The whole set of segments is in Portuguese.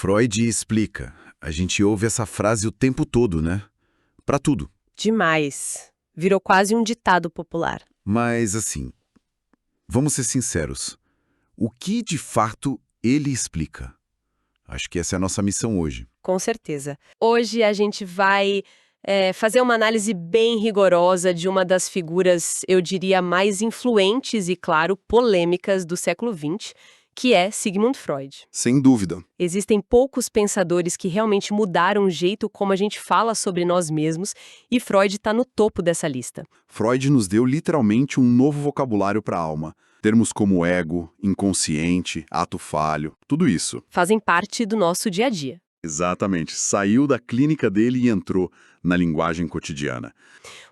Freud explica. A gente ouve essa frase o tempo todo, né? Pra tudo. Demais. Virou quase um ditado popular. Mas, assim, vamos ser sinceros. O que, de fato, ele explica? Acho que essa é a nossa missão hoje. Com certeza. Hoje a gente vai fazer uma análise bem rigorosa de uma das figuras, eu diria, mais influentes e, claro, polêmicas do século XX, que é Sigmund Freud. Sem dúvida. Existem poucos pensadores que realmente mudaram o jeito como a gente fala sobre nós mesmos, e Freud está no topo dessa lista. Freud nos deu literalmente um novo vocabulário para a alma. Termos como ego, inconsciente, ato falho, tudo isso. Fazem parte do nosso dia a dia. Exatamente. Saiu da clínica dele e entrou na linguagem cotidiana.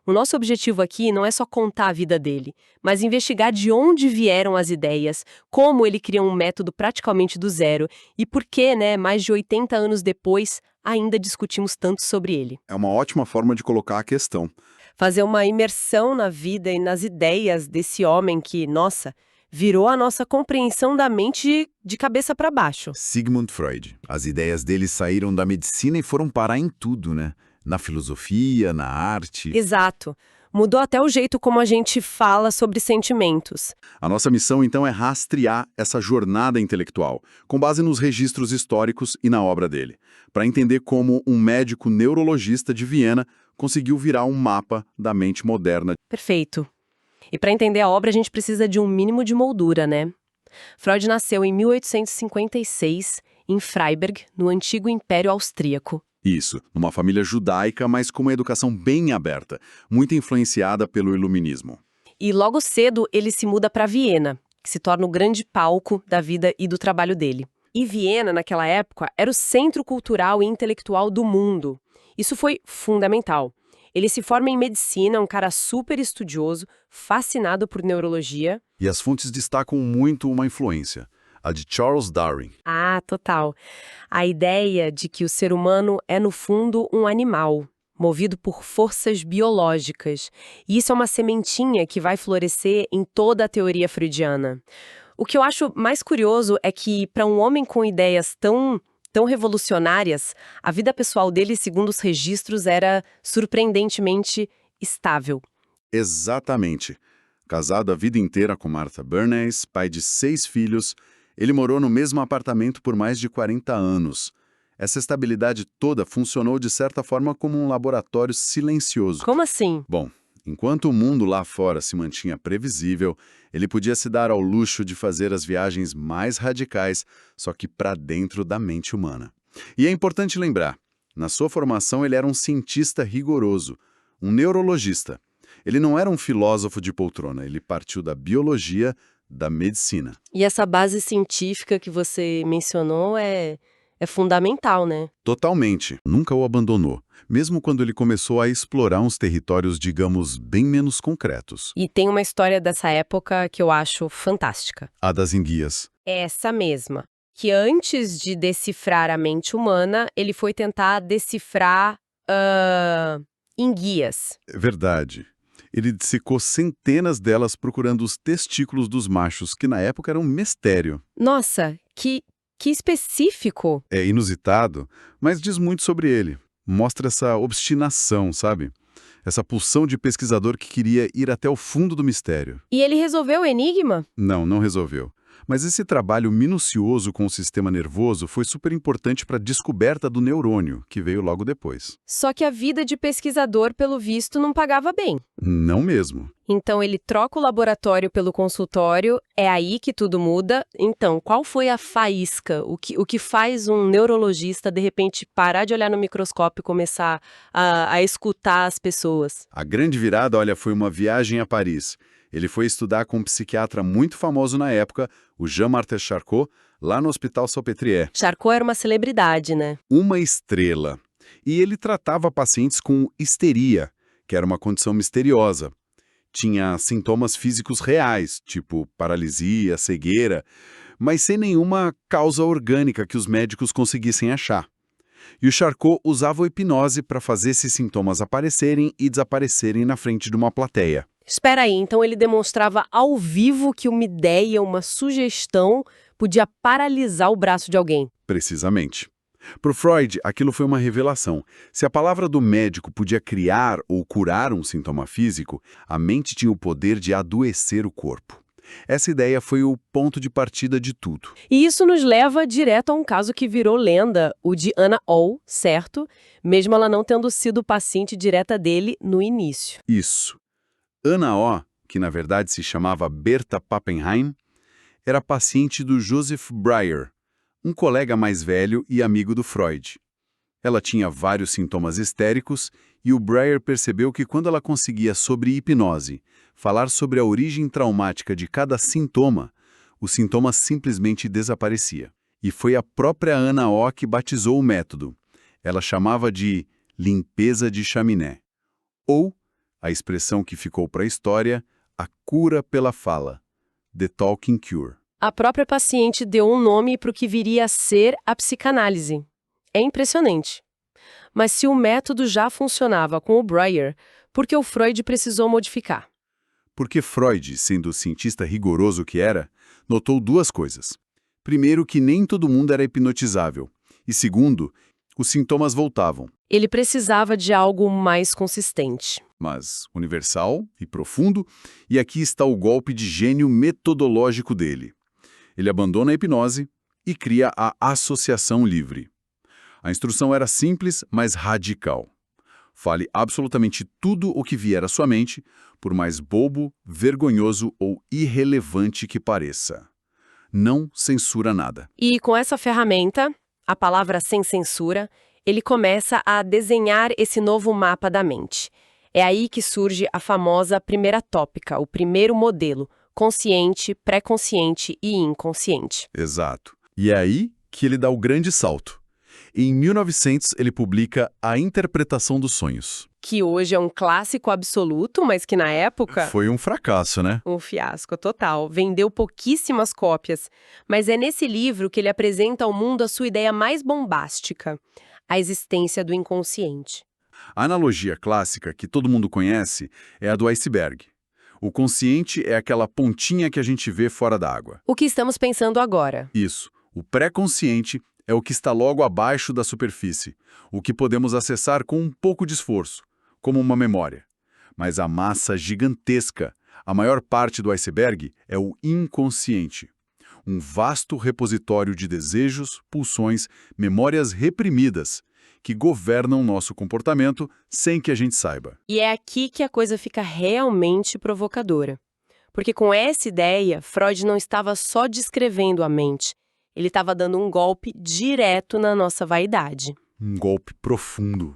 O nosso objetivo aqui não é só contar a vida dele, mas investigar de onde vieram as ideias, como ele criou um método praticamente do zero e por que, mais de 80 anos depois, ainda discutimos tanto sobre ele. É uma ótima forma de colocar a questão. Fazer uma imersão na vida e nas ideias desse homem que, nossa, virou a nossa compreensão da mente de cabeça para baixo. Sigmund Freud. As ideias dele saíram da medicina e foram parar em tudo, né? Na filosofia, na arte. Exato. Mudou até o jeito como a gente fala sobre sentimentos. A nossa missão, então, é rastrear essa jornada intelectual, com base nos registros históricos e na obra dele, para entender como um médico neurologista de Viena conseguiu virar um mapa da mente moderna. Perfeito. E para entender a obra, a gente precisa de um mínimo de moldura, né? Freud nasceu em 1856, em Freiberg, no antigo Império Austríaco. Isso, numa família judaica, mas com uma educação bem aberta, muito influenciada pelo iluminismo. E logo cedo ele se muda para Viena, que se torna o grande palco da vida e do trabalho dele. E Viena, naquela época, era o centro cultural e intelectual do mundo. Isso foi fundamental. Ele se forma em medicina, um cara super estudioso, fascinado por neurologia. E as fontes destacam muito uma influência, a de Charles Darwin. Ah, total. A ideia de que o ser humano é, no fundo, um animal, movido por forças biológicas. E isso é uma sementinha que vai florescer em toda a teoria freudiana. O que eu acho mais curioso é que, para um homem com ideias tão revolucionárias, a vida pessoal dele, segundo os registros, era surpreendentemente estável. Exatamente. Casado a vida inteira com Martha Bernays, pai de 6 filhos, ele morou no mesmo apartamento por mais de 40 anos. Essa estabilidade toda funcionou de certa forma como um laboratório silencioso. Como assim? Bom, enquanto o mundo lá fora se mantinha previsível, ele podia se dar ao luxo de fazer as viagens mais radicais, só que para dentro da mente humana. E é importante lembrar, na sua formação ele era um cientista rigoroso, um neurologista. Ele não era um filósofo de poltrona, ele partiu da biologia, da medicina. E essa base científica que você mencionou é fundamental, né? Totalmente. Nunca o abandonou, mesmo quando ele começou a explorar uns territórios, digamos, bem menos concretos. E tem uma história dessa época que eu acho fantástica. A das enguias. Essa mesma. Que antes de decifrar a mente humana, ele foi tentar decifrar enguias. É verdade. Ele dissecou centenas delas procurando os testículos dos machos, que na época eram um mistério. Nossa, que específico! É inusitado, mas diz muito sobre ele. Mostra essa obstinação, sabe? Essa pulsão de pesquisador que queria ir até o fundo do mistério. E ele resolveu o enigma? Não resolveu. Mas esse trabalho minucioso com o sistema nervoso foi super importante para a descoberta do neurônio, que veio logo depois. Só que a vida de pesquisador, pelo visto, não pagava bem. Não mesmo. Então ele troca o laboratório pelo consultório, é aí que tudo muda. Então, qual foi a faísca? O que faz um neurologista, de repente, parar de olhar no microscópio e começar a escutar as pessoas? A grande virada, olha, foi uma viagem a Paris. Ele foi estudar com um psiquiatra muito famoso na época, o Jean-Martin Charcot, lá no Hospital Salpêtrière. Charcot era uma celebridade, né? Uma estrela. E ele tratava pacientes com histeria, que era uma condição misteriosa. Tinha sintomas físicos reais, tipo paralisia, cegueira, mas sem nenhuma causa orgânica que os médicos conseguissem achar. E o Charcot usava a hipnose para fazer esses sintomas aparecerem e desaparecerem na frente de uma plateia. Espera aí, então ele demonstrava ao vivo que uma ideia, uma sugestão, podia paralisar o braço de alguém. Precisamente. Para Freud, aquilo foi uma revelação. Se a palavra do médico podia criar ou curar um sintoma físico, a mente tinha o poder de adoecer o corpo. Essa ideia foi o ponto de partida de tudo. E isso nos leva direto a um caso que virou lenda, o de Anna O, certo? Mesmo ela não tendo sido paciente direta dele no início. Isso. Anna O, que na verdade se chamava Berta Pappenheim, era paciente do Joseph Breuer, um colega mais velho e amigo do Freud. Ela tinha vários sintomas histéricos e o Breuer percebeu que quando ela conseguia, sobre hipnose, falar sobre a origem traumática de cada sintoma, o sintoma simplesmente desaparecia. E foi a própria Anna O que batizou o método. Ela chamava de limpeza de chaminé. Ou, a expressão que ficou para a história, a cura pela fala. The Talking Cure. A própria paciente deu um nome para o que viria a ser a psicanálise. É impressionante. Mas se o método já funcionava com o Breuer, por que o Freud precisou modificar? Porque Freud, sendo o cientista rigoroso que era, notou duas coisas. Primeiro, que nem todo mundo era hipnotizável. E segundo, os sintomas voltavam, Ele precisava de algo mais consistente. mas universal e profundo, e aqui está o golpe de gênio metodológico dele. Ele abandona a hipnose e cria a associação livre. A instrução era simples, mas radical. Fale absolutamente tudo o que vier à sua mente, por mais bobo, vergonhoso ou irrelevante que pareça. Não censura nada. E com essa ferramenta, a palavra sem censura, ele começa a desenhar esse novo mapa da mente. É aí que surge a famosa primeira tópica, o primeiro modelo, consciente, pré-consciente e inconsciente. Exato. E é aí que ele dá o grande salto. Em 1900, ele publica A Interpretação dos Sonhos. Que hoje é um clássico absoluto, mas que na época... Foi um fracasso, né? Um fiasco total. Vendeu pouquíssimas cópias. Mas é nesse livro que ele apresenta ao mundo a sua ideia mais bombástica, a existência do inconsciente. A analogia clássica, que todo mundo conhece, é a do iceberg. O consciente é aquela pontinha que a gente vê fora da água. O que estamos pensando agora? Isso. O pré-consciente é o que está logo abaixo da superfície, o que podemos acessar com um pouco de esforço, como uma memória. Mas a massa gigantesca, a maior parte do iceberg, é o inconsciente. Um vasto repositório de desejos, pulsões, memórias reprimidas, que governam nosso comportamento sem que a gente saiba. E é aqui que a coisa fica realmente provocadora. Porque com essa ideia, Freud não estava só descrevendo a mente, ele estava dando um golpe direto na nossa vaidade. Um golpe profundo.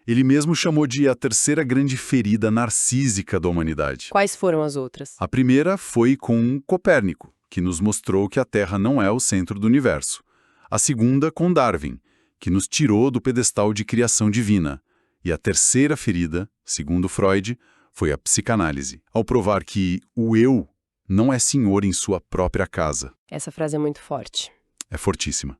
Ele mesmo chamou de a terceira grande ferida narcísica da humanidade. Quais foram as outras? A primeira foi com Copérnico, que nos mostrou que a Terra não é o centro do universo. A segunda com Darwin, que nos tirou do pedestal de criação divina. E a terceira ferida, segundo Freud, foi a psicanálise, ao provar que o eu não é senhor em sua própria casa. Essa frase é muito forte. É fortíssima.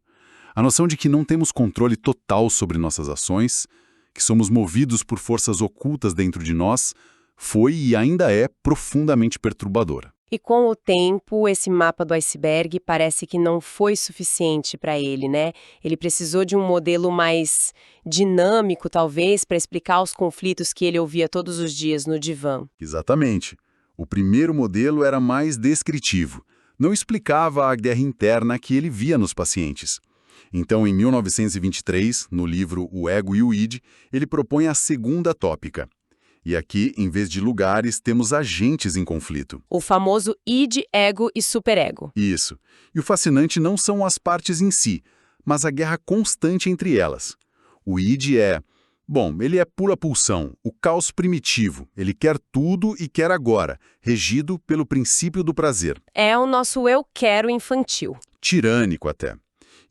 A noção de que não temos controle total sobre nossas ações, que somos movidos por forças ocultas dentro de nós, foi e ainda é profundamente perturbadora. E com o tempo, esse mapa do iceberg parece que não foi suficiente para ele, né? Ele precisou de um modelo mais dinâmico, talvez, para explicar os conflitos que ele ouvia todos os dias no divã. Exatamente. O primeiro modelo era mais descritivo. Não explicava a guerra interna que ele via nos pacientes. Então, em 1923, no livro O Ego e o Id, ele propõe a segunda tópica. E aqui, em vez de lugares, temos agentes em conflito. O famoso id, ego e superego. Isso. E o fascinante não são as partes em si, mas a guerra constante entre elas. O id é... Bom, ele é pura pulsão, o caos primitivo. Ele quer tudo e quer agora, regido pelo princípio do prazer. É o nosso eu quero infantil. Tirânico até.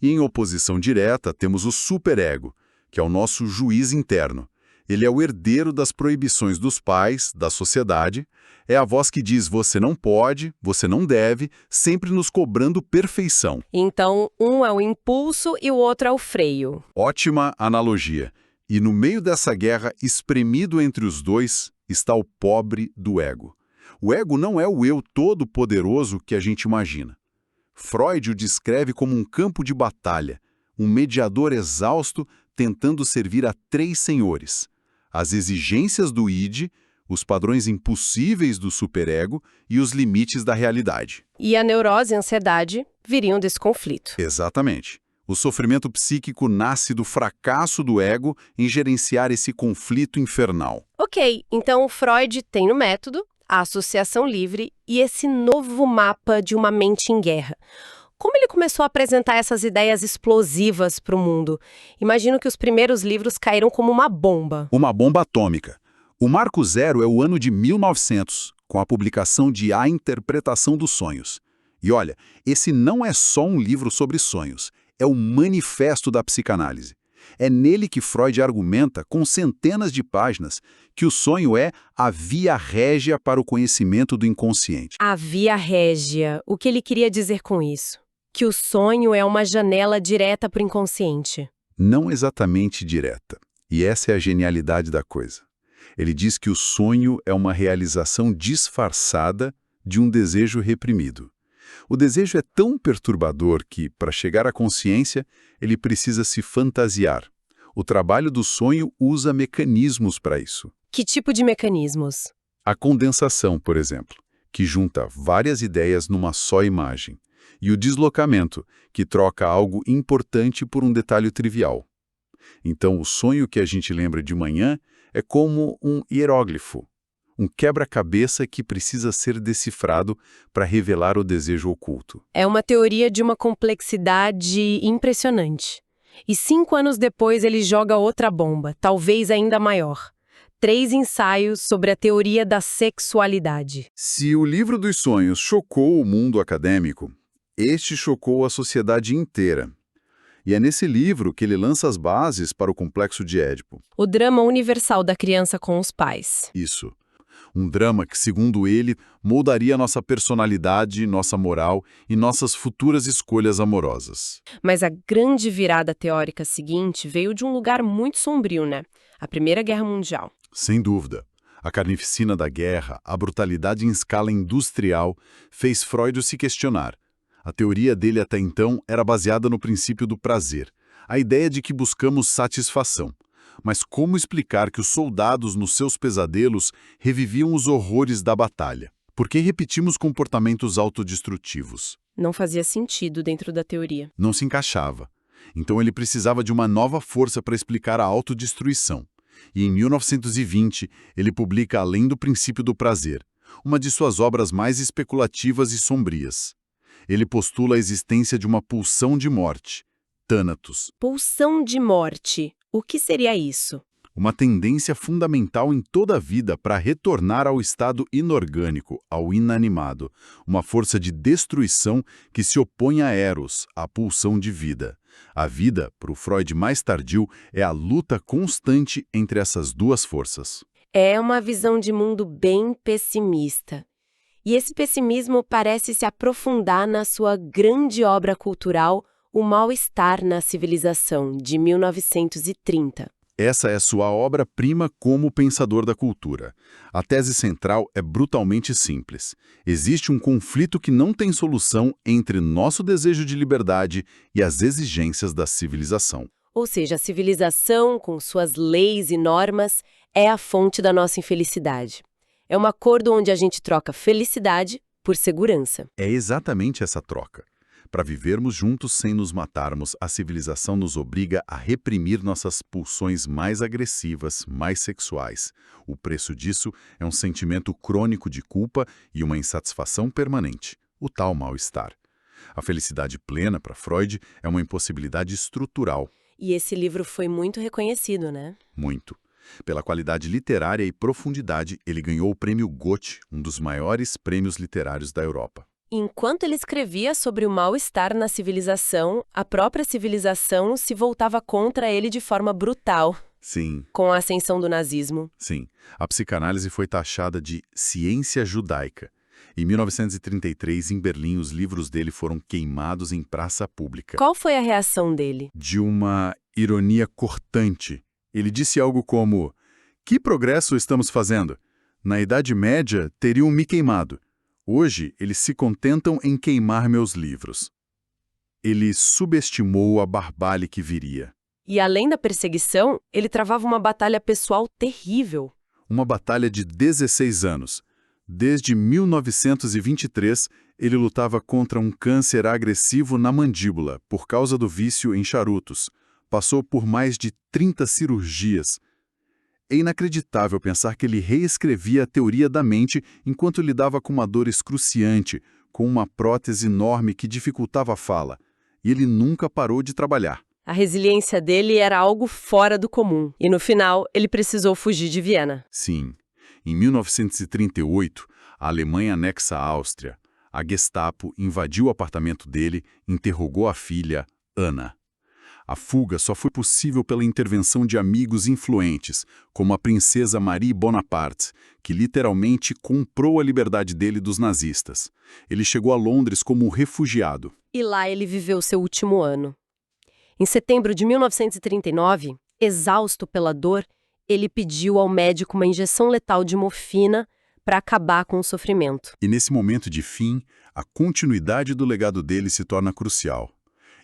E em oposição direta temos o superego, que é o nosso juiz interno. Ele é o herdeiro das proibições dos pais, da sociedade. É a voz que diz você não pode, você não deve, sempre nos cobrando perfeição. Então, um é o impulso e o outro é o freio. Ótima analogia. E no meio dessa guerra, espremido entre os dois, está o pobre do ego. O ego não é o eu todo-poderoso que a gente imagina. Freud o descreve como um campo de batalha, um mediador exausto tentando servir a três senhores: as exigências do id, os padrões impossíveis do superego e os limites da realidade. E a neurose e a ansiedade viriam desse conflito. Exatamente. O sofrimento psíquico nasce do fracasso do ego em gerenciar esse conflito infernal. Ok, então Freud tem no método a associação livre e esse novo mapa de uma mente em guerra. Como ele começou a apresentar essas ideias explosivas para o mundo? Imagino que os primeiros livros caíram como uma bomba. Uma bomba atômica. O marco zero é o ano de 1900, com a publicação de A Interpretação dos Sonhos. E olha, esse não é só um livro sobre sonhos, é o manifesto da psicanálise. É nele que Freud argumenta, com centenas de páginas, que o sonho é a via régia para o conhecimento do inconsciente. A via régia. O que ele queria dizer com isso? Que o sonho é uma janela direta para o inconsciente. Não exatamente direta. E essa é a genialidade da coisa. Ele diz que o sonho é uma realização disfarçada de um desejo reprimido. O desejo é tão perturbador que, para chegar à consciência, ele precisa se fantasiar. O trabalho do sonho usa mecanismos para isso. Que tipo de mecanismos? A condensação, por exemplo, que junta várias ideias numa só imagem. E o deslocamento, que troca algo importante por um detalhe trivial. Então, o sonho que a gente lembra de manhã é como um hieróglifo, um quebra-cabeça que precisa ser decifrado para revelar o desejo oculto. É uma teoria de uma complexidade impressionante. E 5 anos depois ele joga outra bomba, talvez ainda maior. 3 ensaios sobre a teoria da sexualidade. Se o livro dos sonhos chocou o mundo acadêmico, este chocou a sociedade inteira. E é nesse livro que ele lança as bases para o complexo de Édipo. O drama universal da criança com os pais. Isso. Um drama que, segundo ele, moldaria nossa personalidade, nossa moral e nossas futuras escolhas amorosas. Mas a grande virada teórica seguinte veio de um lugar muito sombrio, né? A Primeira Guerra Mundial. Sem dúvida. A carnificina da guerra, a brutalidade em escala industrial, fez Freud se questionar. A teoria dele até então era baseada no princípio do prazer, a ideia de que buscamos satisfação. Mas como explicar que os soldados, nos seus pesadelos, reviviam os horrores da batalha? Por que repetimos comportamentos autodestrutivos? Não fazia sentido dentro da teoria. Não se encaixava. Então ele precisava de uma nova força para explicar a autodestruição. E em 1920, ele publica Além do Princípio do Prazer, uma de suas obras mais especulativas e sombrias. Ele postula a existência de uma pulsão de morte, Thanatos. Pulsão de morte. O que seria isso? Uma tendência fundamental em toda a vida para retornar ao estado inorgânico, ao inanimado, uma força de destruição que se opõe a Eros, a pulsão de vida. A vida, para o Freud mais tardio, é a luta constante entre essas duas forças. É uma visão de mundo bem pessimista. E esse pessimismo parece se aprofundar na sua grande obra cultural, O Mal-Estar na Civilização, de 1930. Essa é sua obra-prima como pensador da cultura. A tese central é brutalmente simples. Existe um conflito que não tem solução entre nosso desejo de liberdade e as exigências da civilização. Ou seja, a civilização, com suas leis e normas, é a fonte da nossa infelicidade. É um acordo onde a gente troca felicidade por segurança. É exatamente essa troca. Para vivermos juntos sem nos matarmos, a civilização nos obriga a reprimir nossas pulsões mais agressivas, mais sexuais. O preço disso é um sentimento crônico de culpa e uma insatisfação permanente, o tal mal-estar. A felicidade plena, para Freud, é uma impossibilidade estrutural. E esse livro foi muito reconhecido, né? Muito. Pela qualidade literária e profundidade, ele ganhou o Prêmio Goethe, um dos maiores prêmios literários da Europa. Enquanto ele escrevia sobre o mal-estar na civilização, a própria civilização se voltava contra ele de forma brutal. Sim. Com a ascensão do nazismo. Sim. A psicanálise foi taxada de ciência judaica. Em 1933, em Berlim, os livros dele foram queimados em praça pública. Qual foi a reação dele? De uma ironia cortante. Ele disse algo como: "Que progresso estamos fazendo? Na Idade Média, teriam me queimado. Hoje, eles se contentam em queimar meus livros." Ele subestimou a barbárie que viria. E além da perseguição, ele travava uma batalha pessoal terrível. Uma batalha de 16 anos. Desde 1923, ele lutava contra um câncer agressivo na mandíbula, por causa do vício em charutos. Passou por mais de 30 cirurgias. É inacreditável pensar que ele reescrevia a teoria da mente enquanto lidava com uma dor excruciante, com uma prótese enorme que dificultava a fala. E ele nunca parou de trabalhar. A resiliência dele era algo fora do comum. E no final, ele precisou fugir de Viena. Sim. Em 1938, a Alemanha anexa a Áustria. A Gestapo invadiu o apartamento dele e interrogou a filha, Anna. A fuga só foi possível pela intervenção de amigos influentes, como a princesa Marie Bonaparte, que literalmente comprou a liberdade dele dos nazistas. Ele chegou a Londres como refugiado. E lá ele viveu seu último ano. Em setembro de 1939, exausto pela dor, ele pediu ao médico uma injeção letal de morfina para acabar com o sofrimento. E nesse momento de fim, a continuidade do legado dele se torna crucial.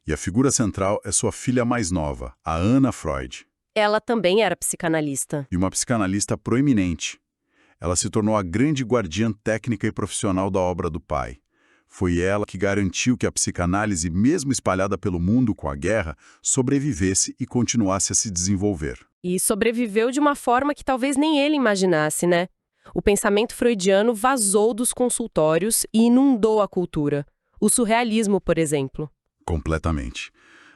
E a figura central é sua filha mais nova, a Anna Freud. Ela também era psicanalista. E uma psicanalista proeminente. Ela se tornou a grande guardiã técnica e profissional da obra do pai. Foi ela que garantiu que a psicanálise, mesmo espalhada pelo mundo com a guerra, sobrevivesse e continuasse a se desenvolver. E sobreviveu de uma forma que talvez nem ele imaginasse, né? O pensamento freudiano vazou dos consultórios e inundou a cultura. O surrealismo, por exemplo. Completamente.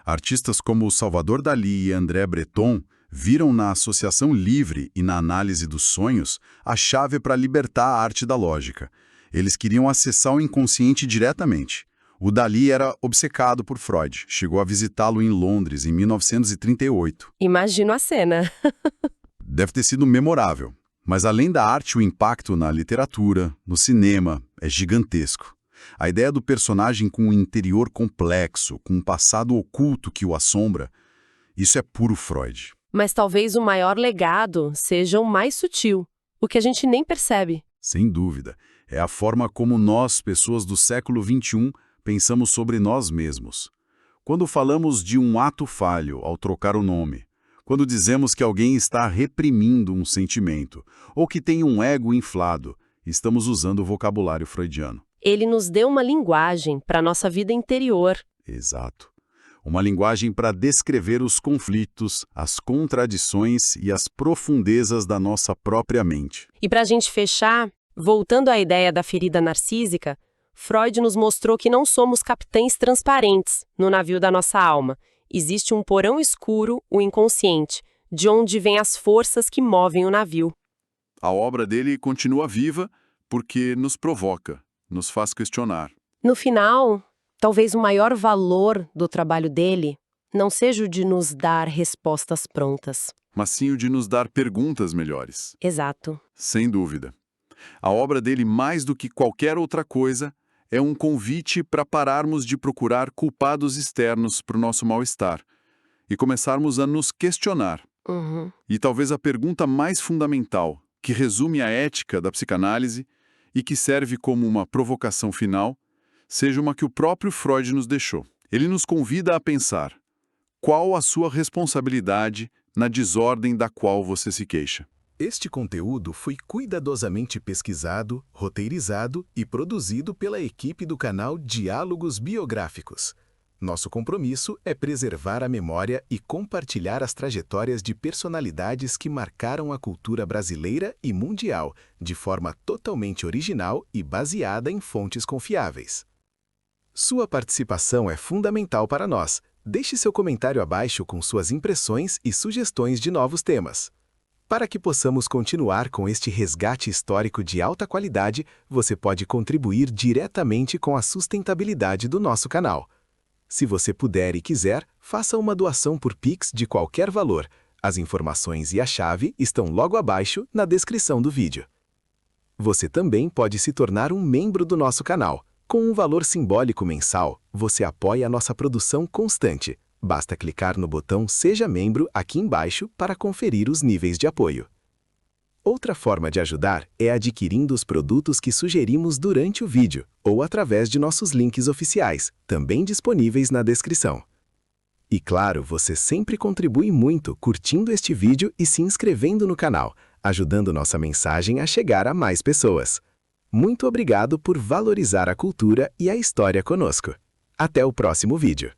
Artistas como Salvador Dalí e André Breton viram na associação livre e na análise dos sonhos a chave para libertar a arte da lógica. Eles queriam acessar o inconsciente diretamente. O Dalí era obcecado por Freud. Chegou a visitá-lo em Londres, em 1938. Imagino a cena. Deve ter sido memorável. Mas além da arte, o impacto na literatura, no cinema, é gigantesco. A ideia do personagem com um interior complexo, com um passado oculto que o assombra, isso é puro Freud. Mas talvez o maior legado seja o mais sutil, o que a gente nem percebe. Sem dúvida. É a forma como nós, pessoas do século XXI, pensamos sobre nós mesmos. Quando falamos de um ato falho ao trocar o nome, quando dizemos que alguém está reprimindo um sentimento, ou que tem um ego inflado, estamos usando o vocabulário freudiano. Ele nos deu uma linguagem para a nossa vida interior. Exato. Uma linguagem para descrever os conflitos, as contradições e as profundezas da nossa própria mente. E para a gente fechar, voltando à ideia da ferida narcísica, Freud nos mostrou que não somos capitães transparentes no navio da nossa alma. Existe um porão escuro, o inconsciente, de onde vêm as forças que movem o navio. A obra dele continua viva porque nos provoca, nos faz questionar. No final, talvez o maior valor do trabalho dele não seja o de nos dar respostas prontas. Mas sim o de nos dar perguntas melhores. Exato. Sem dúvida. A obra dele, mais do que qualquer outra coisa, é um convite para pararmos de procurar culpados externos para o nosso mal-estar e começarmos a nos questionar. E talvez a pergunta mais fundamental, que resume a ética da psicanálise e que serve como uma provocação final, seja uma que o próprio Freud nos deixou. Ele nos convida a pensar: qual a sua responsabilidade na desordem da qual você se queixa? Este conteúdo foi cuidadosamente pesquisado, roteirizado e produzido pela equipe do canal Diálogos Biográficos. Nosso compromisso é preservar a memória e compartilhar as trajetórias de personalidades que marcaram a cultura brasileira e mundial, de forma totalmente original e baseada em fontes confiáveis. Sua participação é fundamental para nós. Deixe seu comentário abaixo com suas impressões e sugestões de novos temas. Para que possamos continuar com este resgate histórico de alta qualidade, você pode contribuir diretamente com a sustentabilidade do nosso canal. Se você puder e quiser, faça uma doação por Pix de qualquer valor. As informações e a chave estão logo abaixo na descrição do vídeo. Você também pode se tornar um membro do nosso canal. Com um valor simbólico mensal, você apoia a nossa produção constante. Basta clicar no botão Seja Membro aqui embaixo para conferir os níveis de apoio. Outra forma de ajudar é adquirindo os produtos que sugerimos durante o vídeo ou através de nossos links oficiais, também disponíveis na descrição. E claro, você sempre contribui muito curtindo este vídeo e se inscrevendo no canal, ajudando nossa mensagem a chegar a mais pessoas. Muito obrigado por valorizar a cultura e a história conosco. Até o próximo vídeo.